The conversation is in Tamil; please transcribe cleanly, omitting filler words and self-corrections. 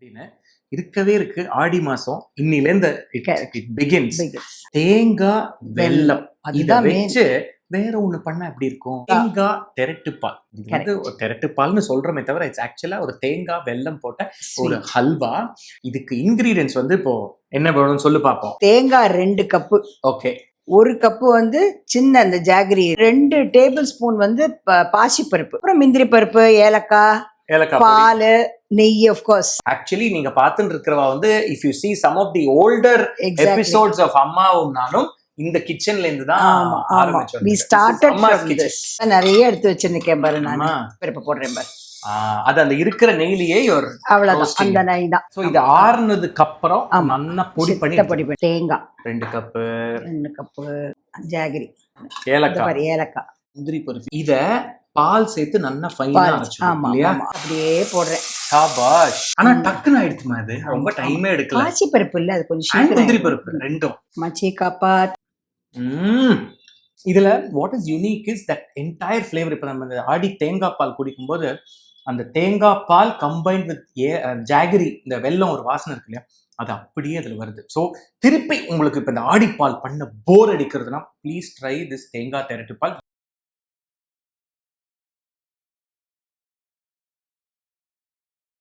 அப்படின்னு இருக்கவே இருக்கு. ஆடி மாசம் இன்னிலேருந்து Correct. It begins. Begins. தேங்காய் வெல்லம் இத அதுதான் main. வச்சு வேற ஒண்ணு பண்ணா எப்படி இருக்கும்? தேங்காய் திரட்டுப்பால். இது வந்து ஒரு திரட்டுப்பால்னு சொல்றோமே தவிர இட்ஸ் ஆக்சுவலா ஒரு தேங்காய் வெல்லம் போட்ட ஒரு Sweet. ஹல்வா. இதுக்கு இன்கிரீடியன்ஸ் வந்து இப்போ என்ன வேணும்னு சொல்லி பார்ப்போம். தேங்காய் 2 கப்பு, ஓகே, 1 கப்பு வந்து சின்ன அந்த ஜாகரி, 2 டேபிள் ஸ்பூன் வந்து பாசி பருப்பு, அப்புறம் முந்திரி பருப்பு, ஏலக்காய், ஏலக்காய் பொடி. பால், நெய். ஆஃப் கோர்ஸ் ஆக்சுவலி நீங்க பார்த்துட்டு இருக்கிறவா வந்து if you see some of the older exactly. Episodes of அம்மாவும்னாலும் இந்த கிச்சன்ல இருந்து தான் ஆமா ஆமா ஆரம்பிச்சோம். we started அம்மாஸ் from கிச்சன். this. நிறைய எடுத்து வச்சிருக்கேன் பாரு, நான் ஆமா. பருப்பு போடுறேன் பாரு, அது அந்த இருக்கிற நெய்லியே ஒரு அவ்வளவுதான். roasting. அந்த நெய் தான். சோ இது ஆறுனதுக்கு அப்புறம் ஆமா. நல்லா பொடி பண்ணி பொடி பண்ணி தேங்காய் 2 கப்பு 2 கப்பு, ஜாகரி, இந்த ஏலக்காய், பாரு ஏலக்காய், முந்திரி பருப்பு, இத பால் சேர்த்து நல்லா ஃபைனா பால். அரைச்சிடணும் ஆமா இல்லையா? ஆமா, அப்படியே போடுறேன். சாபாஷ். ஆனா டக்குன்னு ஆயிடுச்சுமா, இது ரொம்ப டைமே எடுக்கல. பாசி பருப்பு இல்ல, அது கொஞ்சம் And முந்திரி சீக்கிரம் பருப்பு ரெண்டும். மச்சி காப்பா. இதுல what is unique is that entire flavour. இப்ப நம்ம இந்த ஆடி தேங்காய் பால் குடிக்கும்போது அந்த தேங்காய் பால் கம்பைன்ட் வித் ஜாகரி, இந்த வெல்லம் ஒரு வாசனை இருக்கு இல்லையா, அது அப்படியே அதுல வருது. ஸோ திருப்பி உங்களுக்கு இப்ப இந்த ஆடி பால் பண்ண போர் அடிக்கிறதுனா ப்ளீஸ் ட்ரை திஸ் தேங்காய் திரட்டு பால்.